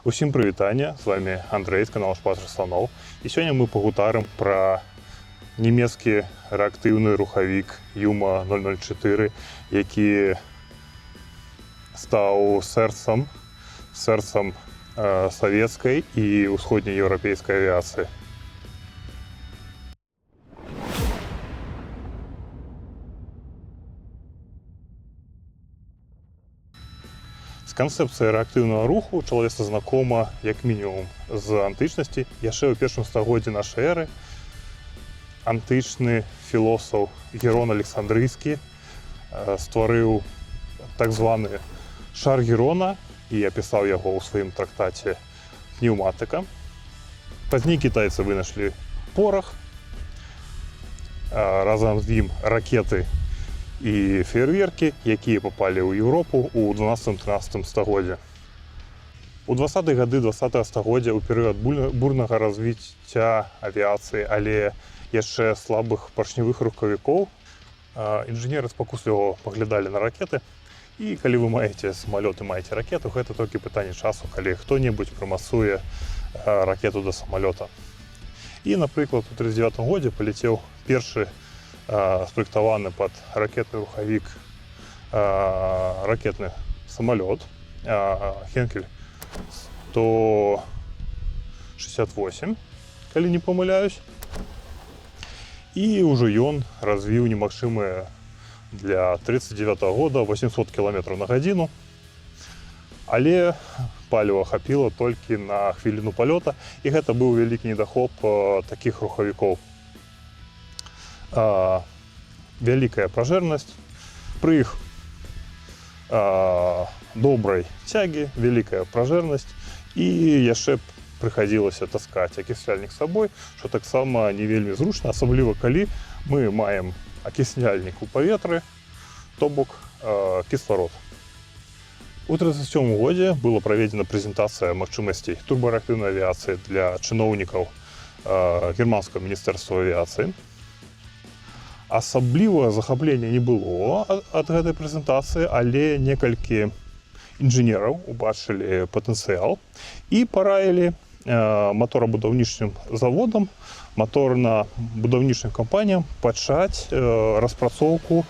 Усім прывітанне, з вами Андрей з канала Шпацыр сланоў. І сёння мы пагутарым пра нямецкі рэактыўны рухавік Юма 004, які стаў сэрцам савецкай і ўсходнееўрапейскай авіяцыі. Канцэпцыя рэактыўнага руху чалавецтва знакома як мінімум з антычнасці. Яшчэ ў першым стагоддзі нашай эры антычны філосаф Герон Александрыйскі стварыў так званы шар Герона і апісаў яго ў сваім трактаце «Пнеўматыка». Пазней кітайцы вынашлі порах, разам з ім ракеты і феерверкі, якія папалі ў Еўропу ў 12-13 стагоддзі. У 20-е гады 20-го стагоддзя ў перыяд бурнага развіцця авіяцыі, але яшчэ слабых паршневых рухавікоў, інжынеры спакусліва паглядалі на ракеты. І калі вы маеце самалёт і маеце ракету, гэта толькі пытанне часу, калі хто-небудзь прымасуе ракету да самалёта. І, напрыклад, у 1939 годзе паляцеў першы спраектаваны пад ракетны рухавік ракетны самалёт Хенкель 168, калі не памыляюсь. І ўжо ён развіў немагчымыя для 1939 года 800 км на гадзіну, але паліва хапіла толькі на хвіліну палёта, і гэта быў вялікі недахоп такіх рухавікоў. Вялікая пражэрнасць, пры іх добрай цягі, вялікая пражэрнасць, і яшчэ прыхадзілася таскаць акісняльнік з сабой, што таксама не вельмі зручна, асабліва калі мы маем акісняльнік у паветры, то бок кісларод. У 1937 годзе была праведзена прэзентацыя магчымасцей турбарэактыўнай авіяцыі для чыноўнікаў германскага міністэрства авіяцыі. Асаблівага захаплення не было ад гэтай прэзентацыі, але некалькі інжынераў убачылі патэнцыял і параілі моторабудаўнічым заводам, моторна-будаўнічным кампаніям пачаць распрацоўку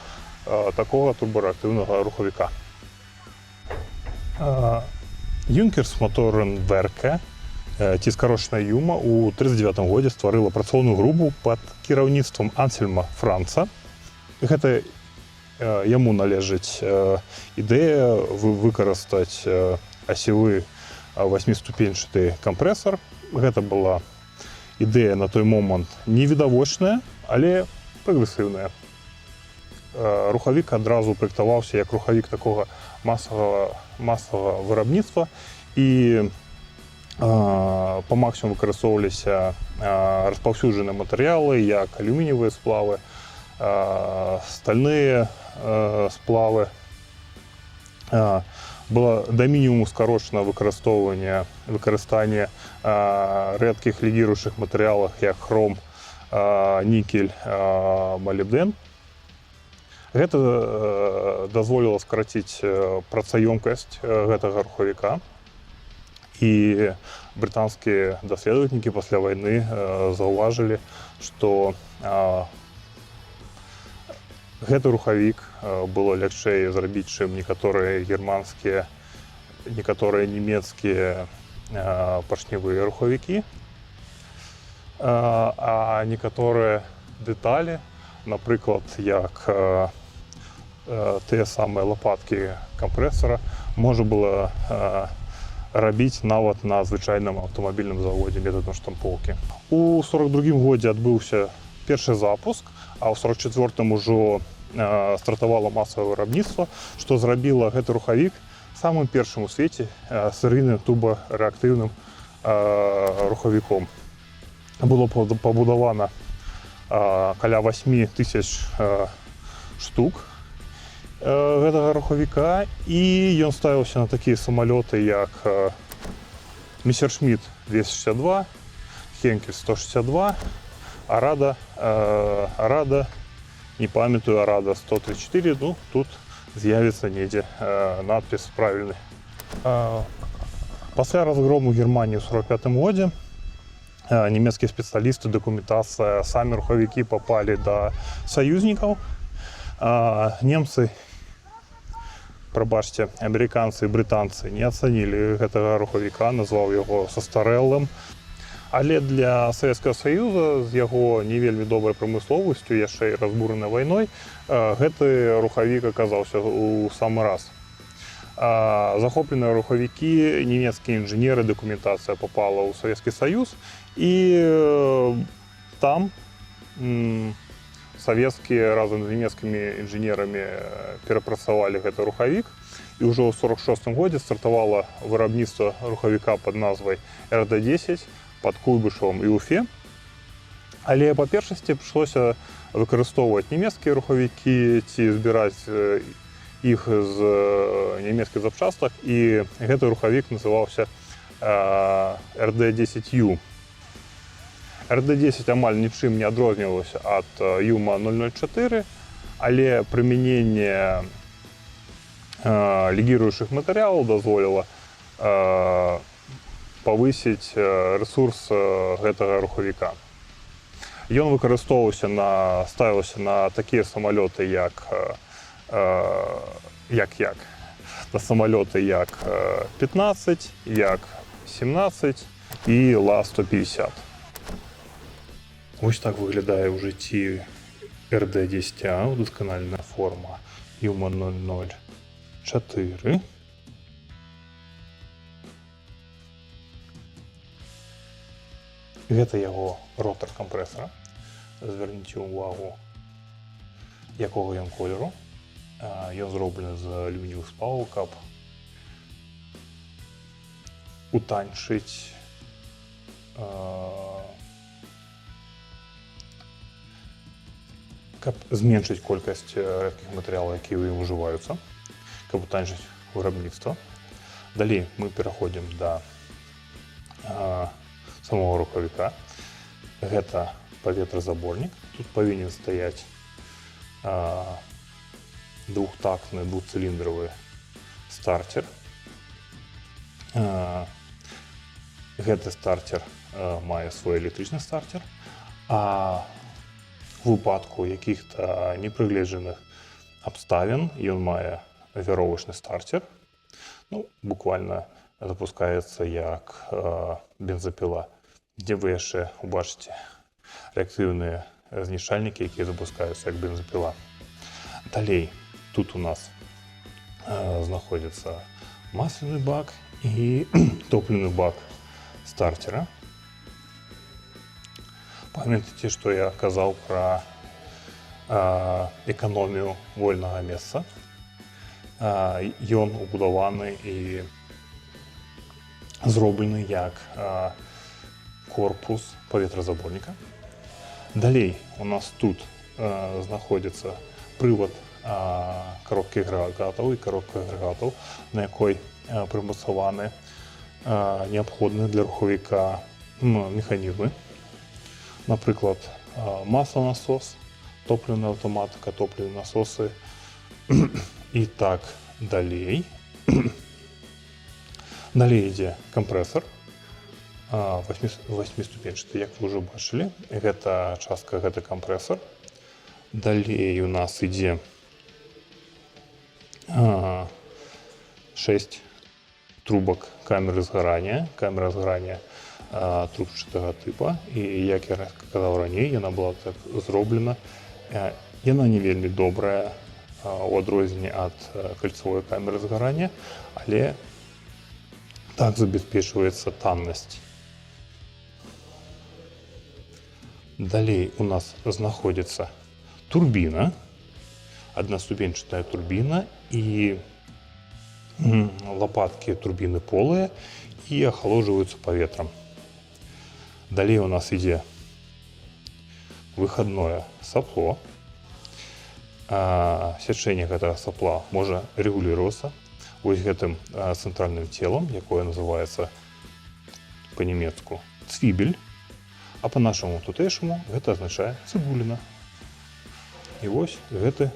такога турбарэактыўнага рухавіка. Юнкерс Моторенwerke, ці скарочана Юма, у 1939 годзе стварыла працоўную групу пад кіраўніцтвам Ансельма Франца. Гэта яму належыць ідэя выкарыстаць асевы 8-ступеньчаты кампрэсар. Гэта была ідэя на той момант невідавочная, але прагрэсіўная. Рухавік адразу праектаваўся як рухавік такога масавага вырабніцтва, і па максімуму выкарыстоўваліся распаўсюджаныя матэрыялы, як алюмініевыя сплавы, стальныя сплавы. Было да мінімуму скарочана выкарыстанне рэдкіх легіруючых матэрыялаў, як хром, нікель, малібдэн. Гэта дазволіла скараціць працаёмкасць гэтага рухавіка. І брытанскія даследавальнікі пасля вайны заўважылі, што гэты рухавік было лягчэй зрабіць, чым некаторыя германскія, некаторыя нямецкія паршневыя рухавікі. А некаторыя дэталі, напрыклад, як тыя самыя лапаткі кампрэсара, можа было рабіць нават на звычайным аўтамабільным заводзе метадам штампоўкі. У 1942 годзе адбыўся першы запуск, а ў 1944 ужо стартавала масавае вырабніцтва, што зрабіла гэты рухавік самым першым у свеце серыйным турбарэактыўным рухавіком. Было пабудавана каля 8 тысяч штук гэтага рухавіка, і ён ставіўся на такія самалёты, як Мессершмитт 262, Хенкель 162, Арада, не памятаю, Арада 134, ну, тут з'явіцца недзе надпіс правільны. Пасля разгрому Германии ў 1945 годзе нямецкія спецыялісты, дакументацыя, самі рухавікі папалі да саюзнікаў. Немцы, прабачце, амерыканцы і брытанцы не ацанілі гэтага рухавіка, назваў яго састарэлым. Але для Савецкага Саюза з яго не вельмі добрай прамысловасцю, яшчэ і разбуранай вайной, гэты рухавік аказаўся ў самы раз. Захопленыя рухавікі, нямецкія інжынеры, дакументацыя папала ў Савецкі Саюз, і там савецкія разам з нямецкімі інжынерамі перапрацавалі гэты рухавік, і ўжо ў 1946 годзе стартавала вырабніцтва рухавіка пад назвай РД-10 пад Куйбышевам і Уфе. Але па першасці прыйшлося выкарыстоўваць нямецкія рухавікі ці збіраць іх з нямецкіх запчастак, і гэты рухавік называўся РД-10Ю. РД-10 амаль нічым не адрозніваўся ад ЮМА-004, але прымяненне легіруючых матэрыялаў дазволіла павысіць рэсурс гэтага рухавіка. Ён выкарыстоўваўся ставіўся на такія самалёты, на самалёты як 15, як 17 і Ла-150. Ось так выглядае ў жыцці РД-10А, удасканаленая форма ЮМА-004. Гэта яго ротар кампрэсара. Звярніце ўвагу, якога ён колеру. Ён зроблены з алюмініевых сплаваў, каб зменшыць колькасць рэдкіх матэрыялаў, якія ў ім ужываюцца, каб утанчыць вырабніцтва. Далей мы пераходзім да самого рухавіка. Гэта паветразаборнік. Тут павінен стаяць двухтактны двухцыліндравы стартер. Гэты стартер мае свой электрычны стартер, а у выпадку якіх-то непрыгледжаных абставін ён мае вяровачны стартер. Буквально запускаецца як бензапіла, дзе вы яшчэ убачыце рэактыўныя знішчальнікі, якія запускаюцца як бензапіла. Далей тут у нас знаходзіцца масляны бак і топливны бак стартера. Памятаеце, што я казаў пра эканомію вольнага месца. Ён убудаваны і зроблены як корпус паветразаборніка. Далей у нас тут знаходзіцца прывад коробкі агрэгатаў і коробка агрэгатаў, на якой прымацаваны неабходныя для рухавіка механізмы. Напрыклад, масланасос, топливная аўтаматыка, топливные насосы і так далей. Далей ідзе кампрэсар 8-ступенчаты, як вы ўжо бачылі. Гэта частка, гэта кампрэсар. Далей у нас ідзе 6 трубак камеры згарання. Камера згарання трубчатага тыпа. І як я казаў раней, яна была так зроблена. Яна не вельмі добрая у адрозненні ад кальцавой камеры згарання, але так забяспечваецца таннасць. Далей у нас знаходзіцца турбіна, аднаступенчатая турбіна, і лапаткі турбіны полыя і ахалоджваюцца паветрам. Далей у нас ідзе выхадное сапло. Сячэнне гэтага сапла можа рэгуліравацца вось гэтым цэнтральным целам, якое называецца па-нямецку цвібель, а па-нашаму тутэйшаму гэта азначае цыбуліна. І вось гэты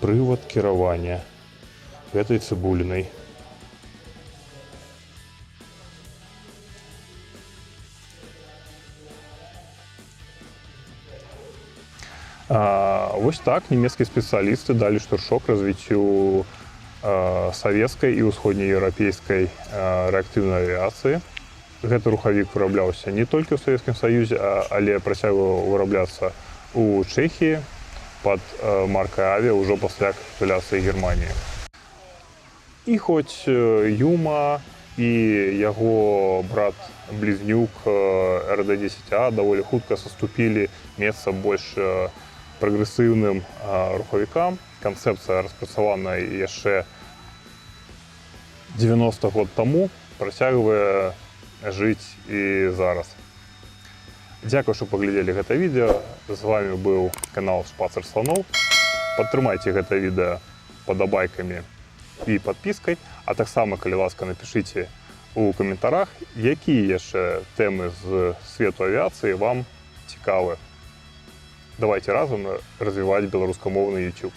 прывад кіравання гэтай цыбулінай. Вось так нямецкія спецыялісты далі штуршок развіццю савецкай і ўсходнееўрапейскай рэактыўнай авіяцыі. Гэты рухавік вырабляўся не толькі ў Савецкім Саюзе, але працягваў вырабляцца ў Чэхіі пад маркай Авіа ўжо пасля капітуляцыі Германіі. І хоць Юма і яго брат-блізнюк РД-10А даволі хутка саступілі месца больш прагрэсіўным рухавікам, канцэпцыя распрацавана яшчэ 90 год таму, працягвае жыць і зараз. Дзякую, што паглядзелі гэта відэо. З вами быў канал Шпацыр Сланоў. Падтрымайце гэта відэо падабайкамі і падпіскай, а таксама, калі ласка, напішыце у каментарах, якія яшчэ тэмы з свету авіяцыі вам цікавы. Давайте разам развіваць беларускамоўны YouTube.